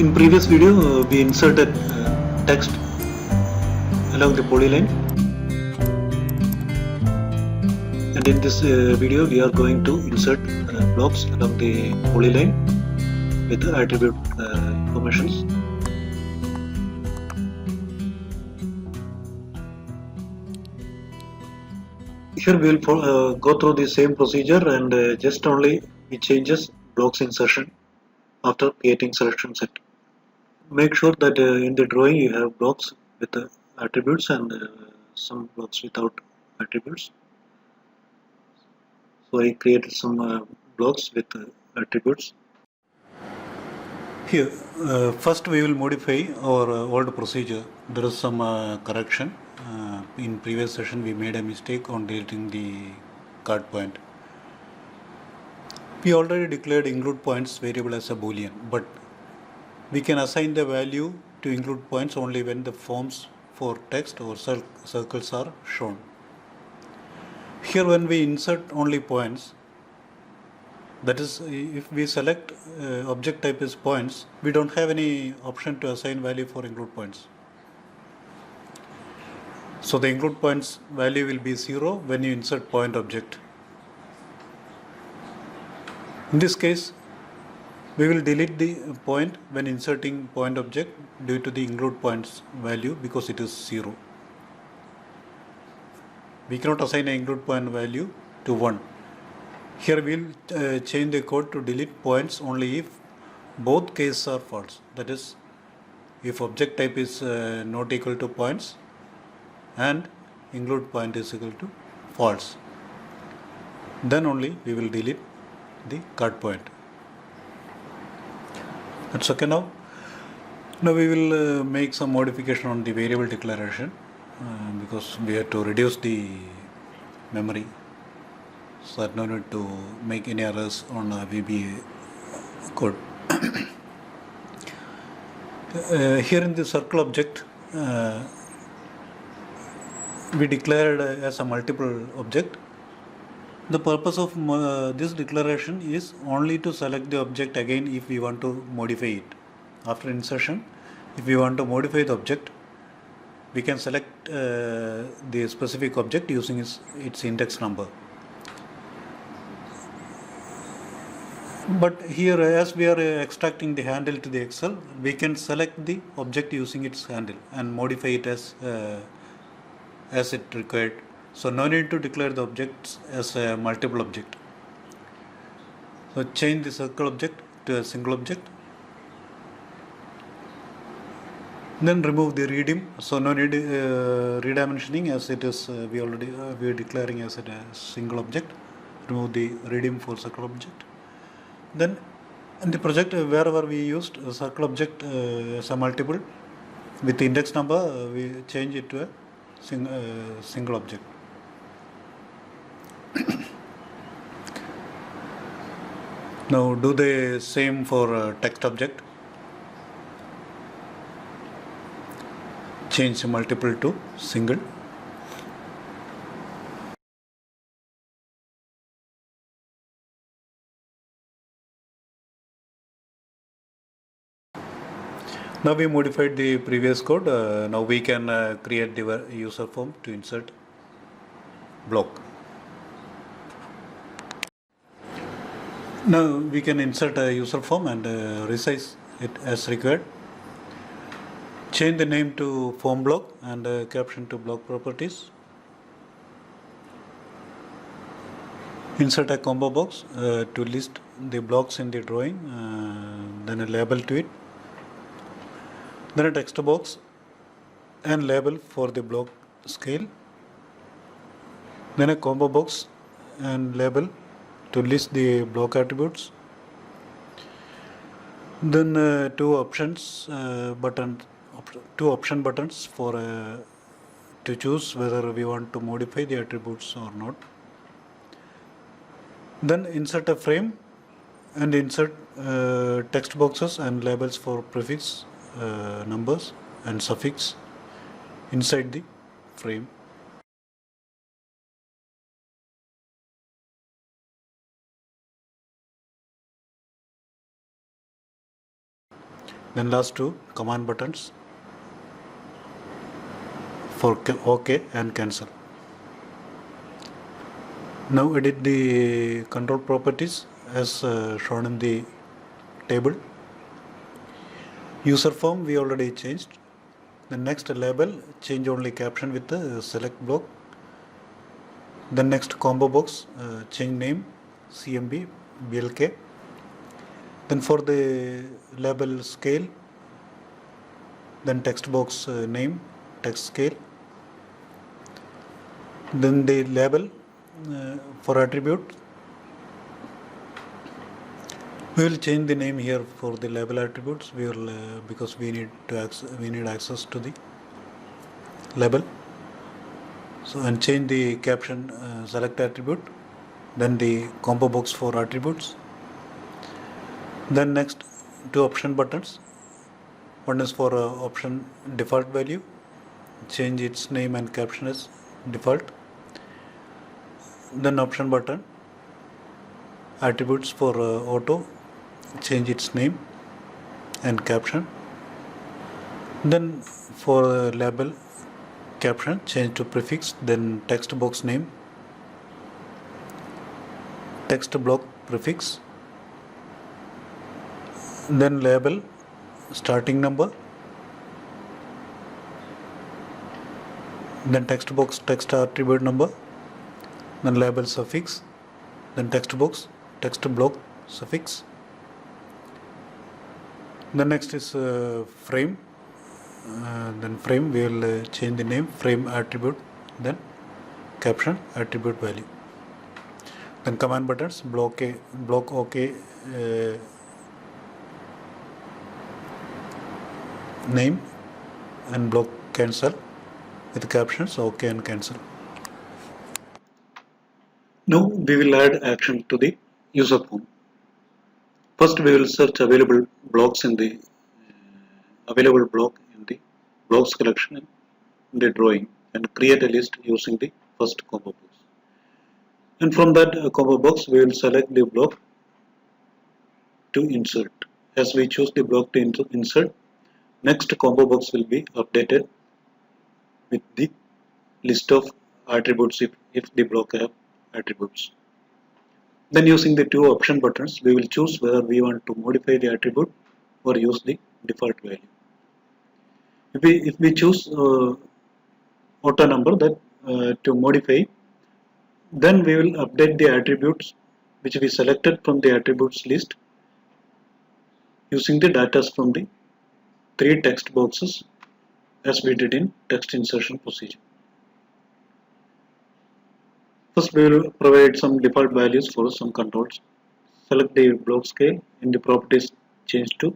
In previous video, we inserted text along the polyline, and in this video, we are going to insert blocks along the polyline with the attribute informations. Here we will go through the same procedure, and just only we changes blocks insertion after creating selection set. Make sure that in the drawing you have blocks with attributes and some blocks without attributes. So I created some blocks with attributes. Here, first we will modify our old procedure. There is some correction. In previous session we made a mistake on deleting the card point. We already declared include points variable as a boolean, but we can assign the value to include points only when the forms for text or circles are shown. Here when we insert only points, that is, if we select object type as points, we don't have any option to assign value for include points. So the include points value will be 0 when you insert point object. In this case, we will delete the point when inserting point object due to the include points value because it is 0. We cannot assign an include point value to 1. Here we will change the code to delete points only if both cases are false. That is, if object type is not equal to points and include point is equal to false, then only we will delete the card point. That's okay now. Now we will make some modification on the variable declaration because we have to reduce the memory, so that no need to make any errors on VBA code. Here in the circle object, we declared as a multiple object. The purpose of this declaration is only to select the object again if we want to modify it. After insertion, if we want to modify the object, we can select the specific object using its index number. But here, as we are extracting the handle to the Excel, we can select the object using its handle and modify it as it required. So no need to declare the objects as a multiple object. So change the circle object to a single object. Then remove the redim. So no need redimensioning, as it is we are declaring as a single object. Remove the redim for circle object. Then in the project, wherever we used a circle object as a multiple with the index number, we change it to a single object. Now do the same for text object. Change multiple to single. Now we modified the previous code. Now we can create the user form to insert block. Now we can insert a user form and resize it as required. Change the name to form block and caption to block properties. Insert a combo box to list the blocks in the drawing, then a label to it. Then a text box and label for the block scale. Then a combo box and label to list the block attributes. Then two option buttons for to choose whether we want to modify the attributes or not. Then insert a frame and insert text boxes and labels for prefix, numbers and suffix inside the frame. Then last two command buttons for OK and cancel. Now edit the control properties as shown in the table. User form we already changed. The next label, change only caption with the select block. Then next combo box, change name CMB BLK. Then for the label scale, then text box name text scale. Then the label for attribute, we will change the name here for the label attributes. We will because we need access to the label. So and change the caption select attribute. Then the combo box for attributes. Then next two option buttons. One is for option default value, change its name and caption as default. Then option button attributes for auto, change its name and caption. Then for label caption, change to prefix, then text box name, text block prefix, then label starting number, then text box text attribute number, then label suffix, then text box text block suffix. The next is frame. Then frame we will change the name frame attribute, then caption attribute value. Then command buttons block OK name and block cancel with captions OK and cancel. Now we will add action to the user form. First we will search available blocks in the available block in the blocks collection in the drawing and create a list using the first combo box. And from that combo box we will select the block to insert. As we choose the block to insert, next combo box will be updated with the list of attributes if the block have attributes. Then using the two option buttons, we will choose whether we want to modify the attribute or use the default value. If we choose auto number that to modify, then we will update the attributes which we selected from the attributes list using the data from the three text boxes as we did in text insertion procedure. First we will provide some default values for some controls. Select the block scale, in the properties change the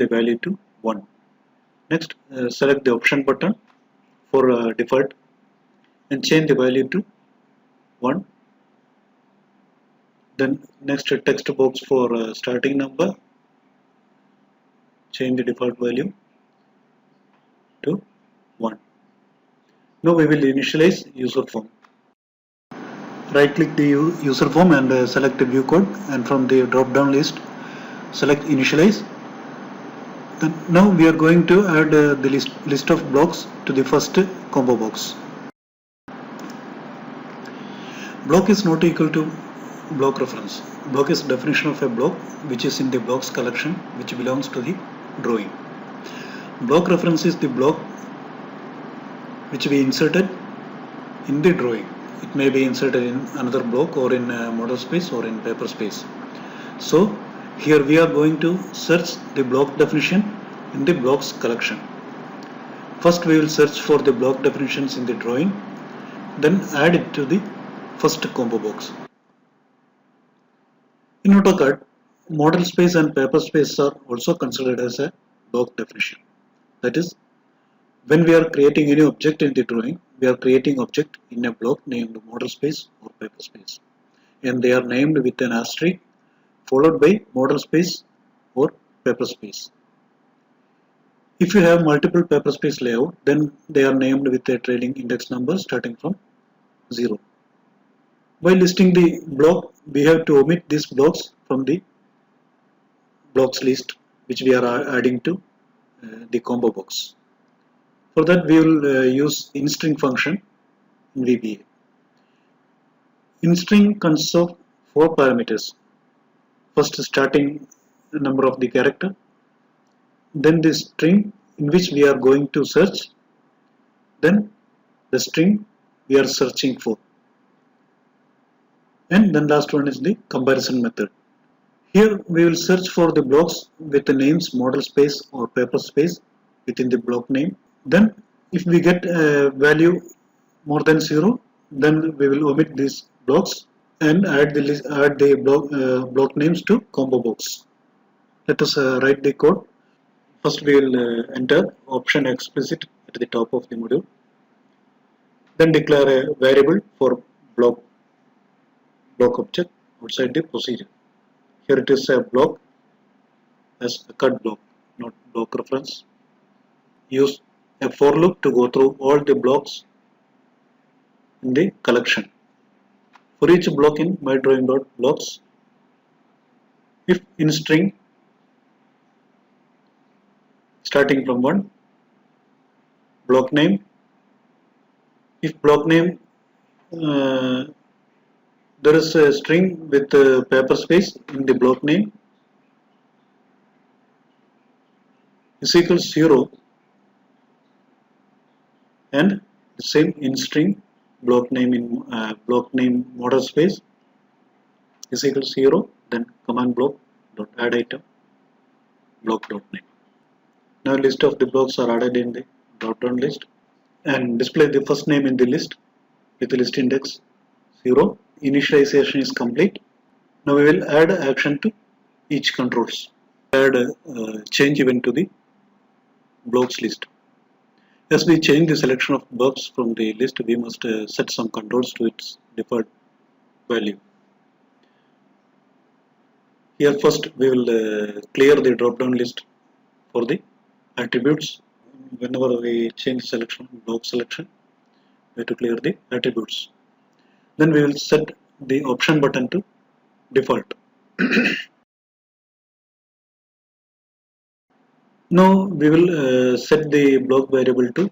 value to 1. Next select the option button for default and change the value to 1. Then next text box for starting number, change the default value to 1. Now we will initialize user form. Right click the user form and select the view code, and from the drop down list select initialize. Then now we are going to add the list of blocks to the first combo box. Block is not equal to block reference. Block is definition of a block which is in the blocks collection which belongs to the drawing. Block reference is the block which we inserted in the drawing. It may be inserted in another block or in model space or in paper space. So here we are going to search the block definition in the blocks collection. First we will search for the block definitions in the drawing, then add it to the first combo box. In Autocad, model space and paper space are also considered as a block definition. That is, when we are creating any object in the drawing, we are creating object in a block named model space or paper space, and they are named with an asterisk followed by model space or paper space. If you have multiple paper space layout, then they are named with a trailing index number starting from 0. While listing the block, we have to omit these blocks from the blocks list which we are adding to the combo box. For that we will use inString function in VBA. Instring consists of 4 parameters. First, starting number of the character, then the string in which we are going to search, then the string we are searching for, and then last one is the comparison method. Here we will search for the blocks with the names model space or paper space within the block name. Then if we get a value more than 0, then we will omit these blocks and add the block names to combo box. Let us write the code. First we will enter option explicit at the top of the module. Then declare a variable for block object outside the procedure. Here it is a block as a cut block, not block reference. Use a for loop to go through all the blocks in the collection. For each block in myDrawing.blocks, if in string starting from 1, block name, if block name there is a string with paper space in the block name is equals 0, and the same in string block name model space is equals 0, then command block dot add item block dot name. Now list of the blocks are added in the drop down list and display the first name in the list with the list index 0. Initialization is complete. Now we will add action to each controls. Add a change event to the blocks list. As we change the selection of blocks from the list, we must set some controls to its default value. Here first we will clear the drop down list for the attributes. Whenever we change selection, block selection, we have to clear the attributes. Then we will set the option button to default. Now we will set the block variable to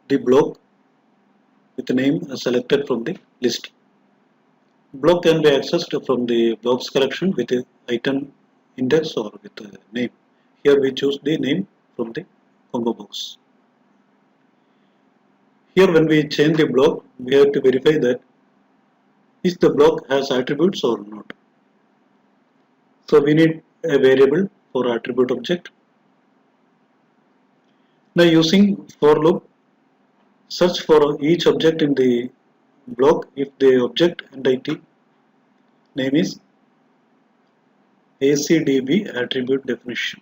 the block with the name selected from the list. Block can be accessed from the blocks collection with the item index or with the name. Here we choose the name from the combo box. Here when we change the block, we have to verify that if the block has attributes or not. So we need a variable for attribute object. Now using for loop, search for each object in the block if the object entity name is ACDB attribute definition.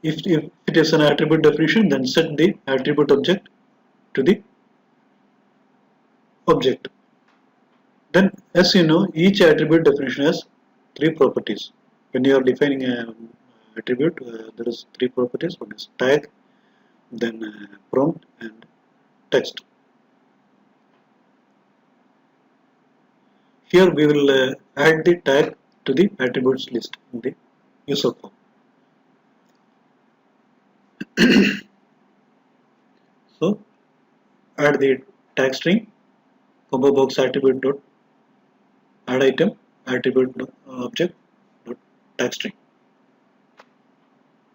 If it is an attribute definition, then set the attribute object to the object. Then as you know, each attribute definition has 3 properties. When you are defining an attribute, there is 3 properties. One is tag, then prompt and text. Here we will add the tag to the attributes list in the user form. So add the tag string combo box attribute dot add item attribute object dot tag string.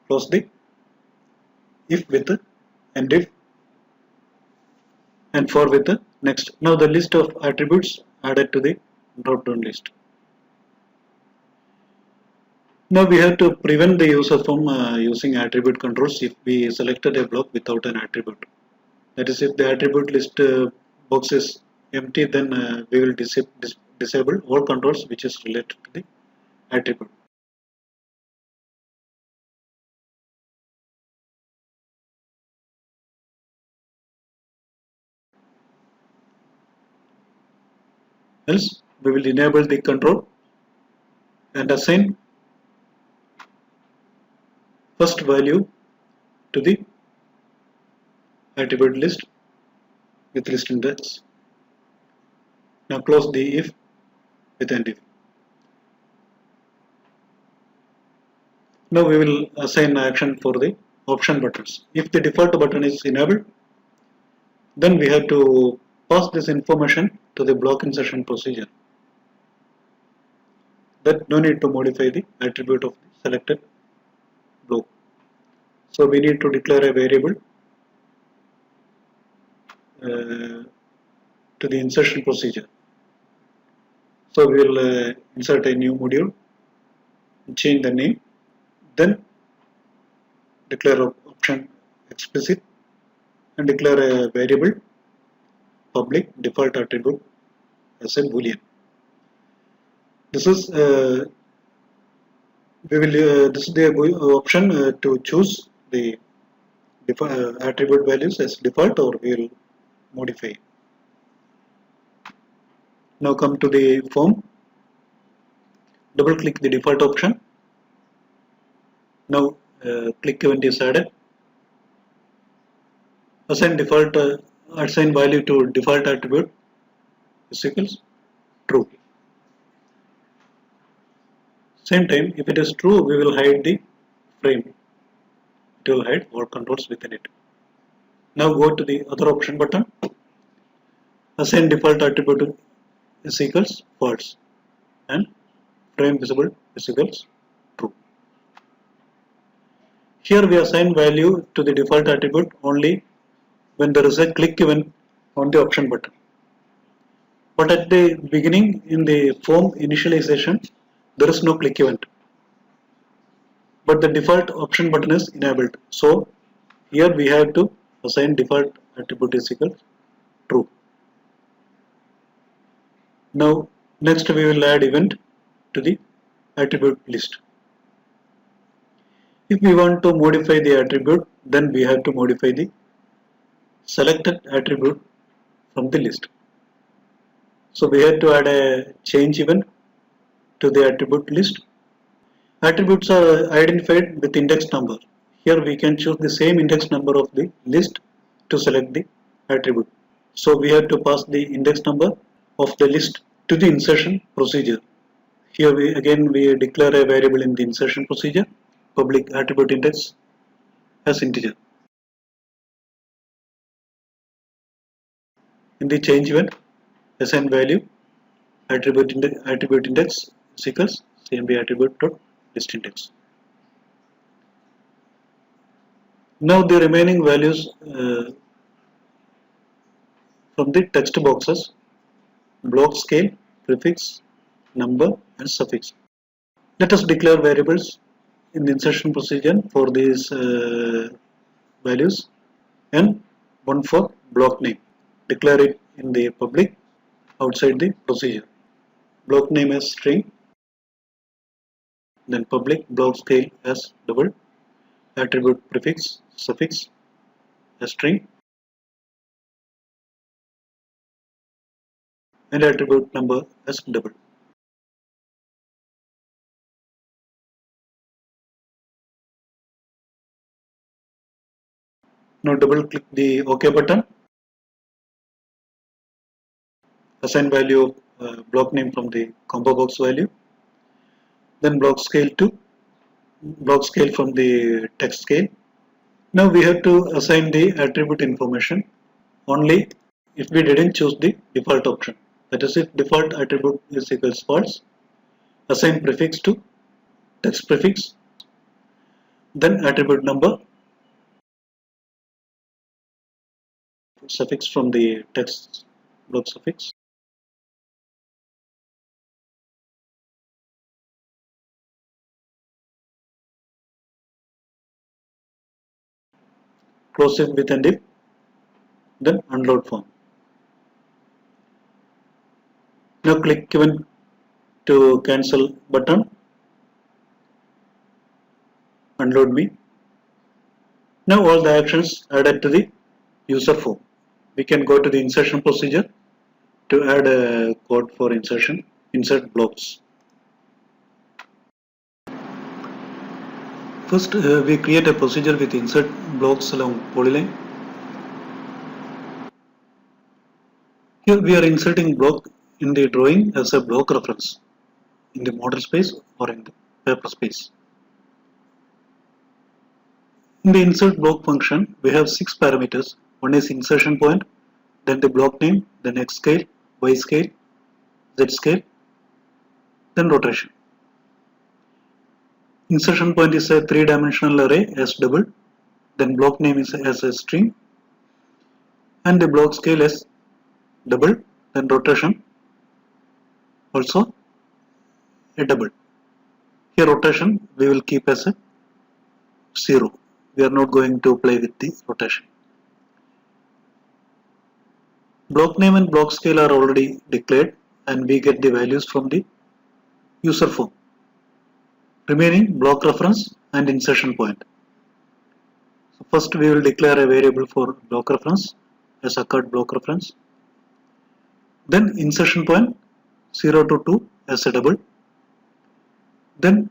Close the if with and if and for with the next. Now the list of attributes added to the drop down list. Now we have to prevent the user from using attribute controls if we selected a block without an attribute. That is, if the attribute list box is empty, then we will disable all controls which is related to the attribute. Else we will enable the control and assign first value to the attribute list with list index. Now close the if with end if. Now we will assign action for the option buttons. If the default button is enabled, then we have to pass this information to the block insertion procedure. That no need to modify the attribute of the selected block. So we need to declare a variable to the insertion procedure. So we will insert a new module, change the name, then declare option explicit and declare a variable public default attribute as a boolean. This is this is the option to choose the attribute values as default, or we will modify. Now come to the form. Double click the default option. Now click event is added. Assign value to default attribute is equals true. Same time, if it is true, we will hide the frame. It will hide all controls within it. Now go to the other option button. Assign default attribute is equals false and frame visible is equals true. Here we assign value to the default attribute only when there is a click event on the option button. But at the beginning in the form initialization, there is no click event. But the default option button is enabled. So here we have to assign default attribute is equal true. Now next we will add event to the attribute list. If we want to modify the attribute, then we have to modify the selected attribute from the list. So we have to add a change event to the attribute list. Attributes are identified with index number. Here we can choose the same index number of the list to select the attribute. So we have to pass the index number of the list to the insertion procedure. Here we declare a variable in the insertion procedure, public attribute index as integer. In the change event, assign value attribute index is equals cmd attribute dot list index. Now the remaining values from the text boxes: block scale, prefix, number and suffix. Let us declare variables in the insertion procedure for these values, and one for block name. Declare it in the public outside the procedure. Block name as string, then public block scale as double, attribute prefix suffix as string, and attribute number as double. Now double click the OK button. Assign value of block name from the combo box value. Then block scale from the text scale. Now we have to assign the attribute information only if we didn't choose the default option. That is, if default attribute is equals false, assign prefix to text prefix, then attribute number, suffix from the text block suffix, close it with end if, then unload form. Now click event to cancel button, unload me. Now all the actions added to the user form. We can go to the insertion procedure to add a code for insertion, insert blocks. First we create a procedure with insert blocks along polyline. Here we are inserting block in the drawing as a block reference in the model space or in the paper space. In the insert block function, we have 6 parameters. One is insertion point, then the block name, then X scale, Y scale, Z scale, then rotation. Insertion point is a 3-dimensional array as double, then block name is as a string, and the block scale as double, then rotation also a double. Here rotation we will keep as a 0. We are not going to play with the rotation. Block name and block scale are already declared and we get the values from the user form. Remaining block reference and insertion point. So first we will declare a variable for block reference as occurred block reference. Then insertion point 0 to 2 as a double. Then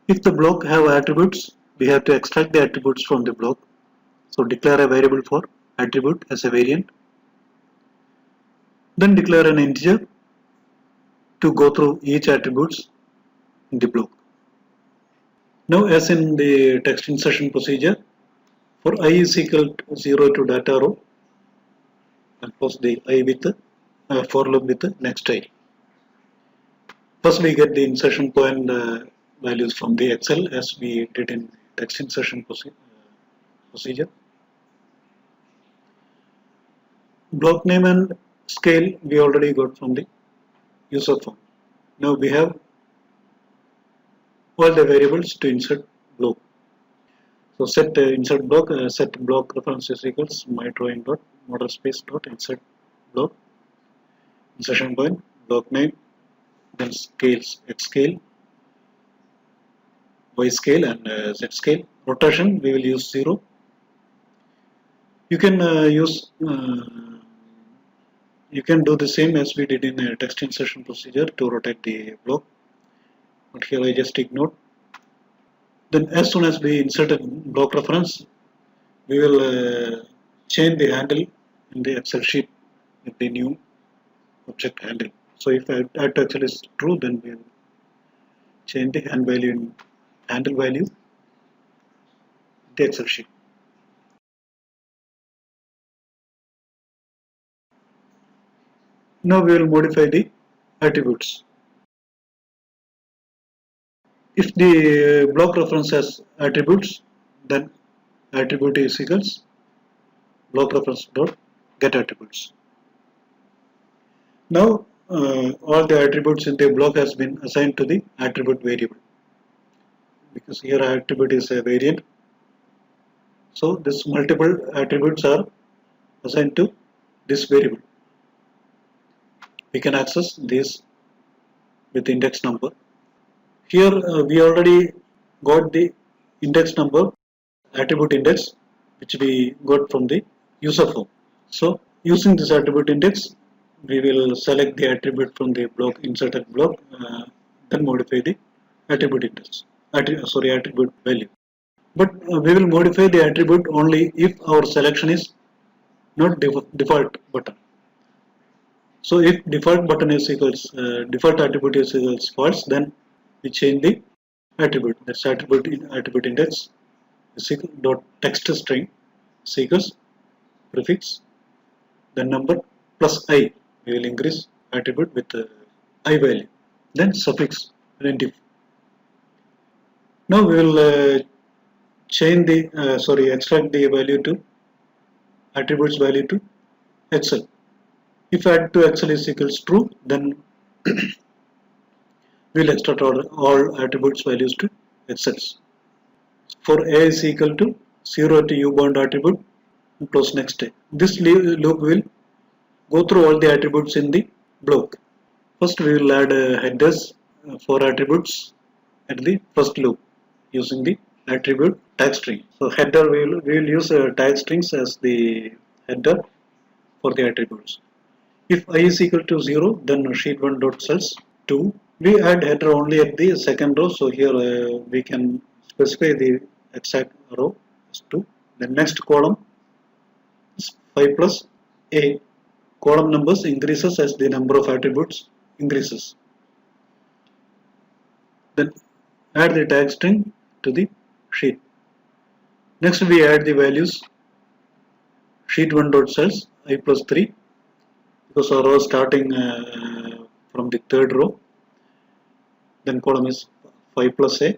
if the block have attributes, we have to extract the attributes from the block. So declare a variable for attribute as a variant. Then declare an integer to go through each attributes in the block. Now as in the text insertion procedure, for I is equal to 0 to data row, and close the I with for loop with the next I. First we get the insertion point values from the Excel as we did in text insertion procedure. Block name and scale we already got from the user form. Now we have all the variables to insert block. So set insert block, set block reference is equals my drawing dot model space dot insert block, insertion point, block name, then scales X scale, Y scale and Z scale. Rotation we will use 0. You can you can do the same as we did in a text insertion procedure to rotate the block, but here I just ignored. Then as soon as we insert a block reference, we will change the handle in the Excel sheet with the new object handle. So if add to Excel is true, then we will change the handle value in the Excel sheet. Now we will modify the attributes. If the block reference has attributes, then attribute is equals block reference dot get attributes. Now all the attributes in the block has been assigned to the attribute variable, because here attribute is a variant. So this multiple attributes are assigned to this variable. We can access this with index number. Here we already got the index number, attribute index, which we got from the user form. So using this attribute index, we will select the attribute from the block, inserted block, then modify the attribute index, attribute value. But we will modify the attribute only if our selection is not default button. So if default button is equals default attribute is equals false, then we change the attribute. That's attribute index is equal dot text string is equals prefix, then number plus I. We will increase attribute with I value, then suffix identif. Now we will change the extract the value to attributes value to Excel. If add to Excel is equals true, then we will extract all attributes values to Excel. For A is equal to 0 to U bound attribute, close next step. This loop will go through all the attributes in the block. First we will add headers for attributes at the first loop using the attribute tag string. So header we will use tag strings as the header for the attributes. If I is equal to 0, then sheet 1 dot cells 2. We add header only at the second row, so here we can specify the exact row as 2. The next column is 5 plus A. Column numbers increases as the number of attributes increases. Then add the tag string to the sheet. Next we add the values sheet 1 dot cells I plus 3 because our row is starting from the third row. Then column is 5 plus a,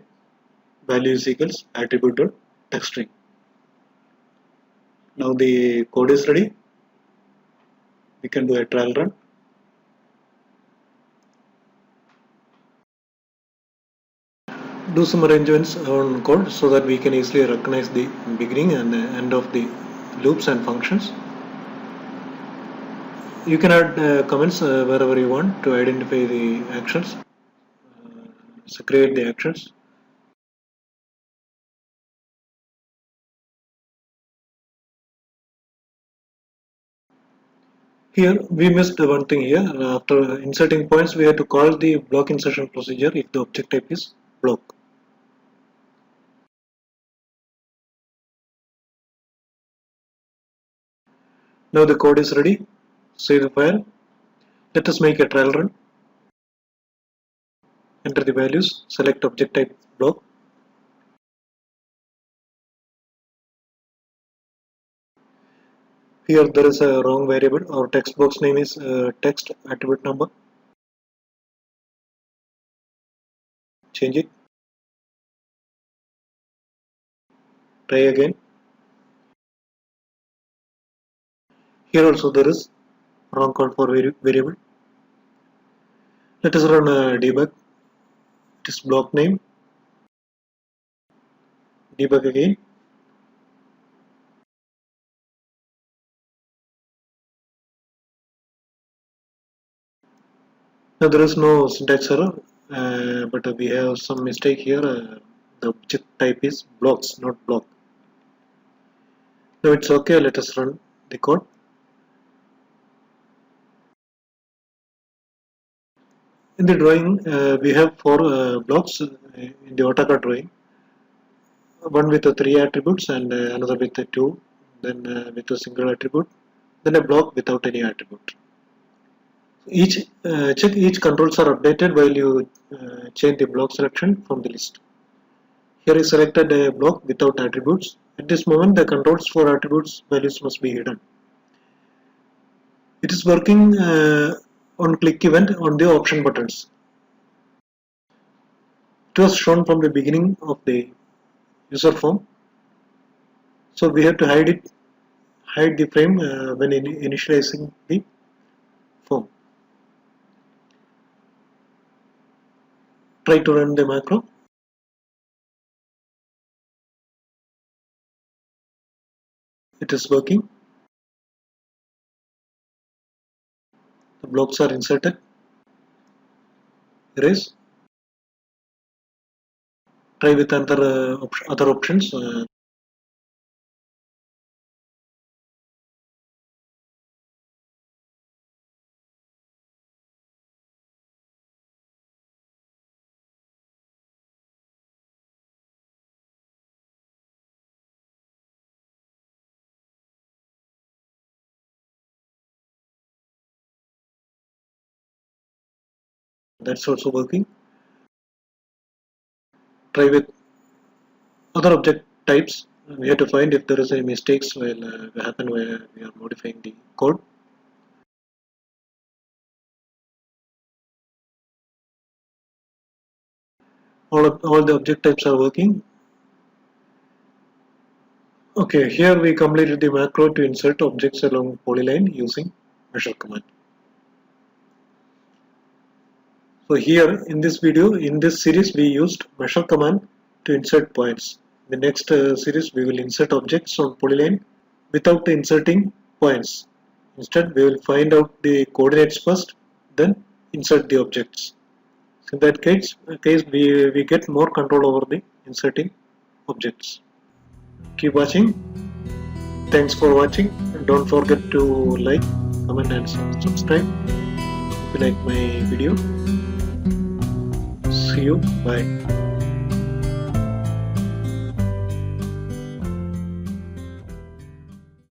value is equals attribute dot text string. Now the code is ready. We can do a trial run. Do some arrangements on code so that we can easily recognize the beginning and end of the loops and functions. You can add comments wherever you want to identify the actions. So create the actions. Here we missed one thing here. After inserting points, we have to call the block insertion procedure if the object type is block. Now the code is ready. Save the file. Let us make a trial run. Enter the values. Select object type block. Here there is a wrong variable. Our text box name is text attribute number. Change it. Try again. Here also there is wrong code for variable. Let us run a debug. It is block name. Debug again. Now there is no syntax error, but we have some mistake here. The object type is blocks, not block. Now it's okay. Let us run the code. In the drawing, we have 4 blocks in the Autocad drawing. One with 3 attributes and another with 2, then with a single attribute, then a block without any attribute. Check each controls are updated while you change the block selection from the list. Here is selected a block without attributes. At this moment, the controls for attributes values must be hidden. It is working on click event on the option buttons. It was shown from the beginning of the user form, so we have to hide the frame when initializing the form. Try to run the macro. It is working. The blocks are inserted. Erase. Try with other options. That's also working. Try with other object types. We have to find if there is any mistakes while happen where we are modifying the code. All the object types are working. Okay, here we completed the macro to insert objects along polyline using measure command. So here in this video, in this series, we used measure command to insert points. In the next series, we will insert objects on polyline without inserting points. Instead, we will find out the coordinates first, then insert the objects. So in that case we get more control over the inserting objects. Keep watching. Thanks for watching. Don't forget to like, comment and subscribe if you like my video. See you. Bye.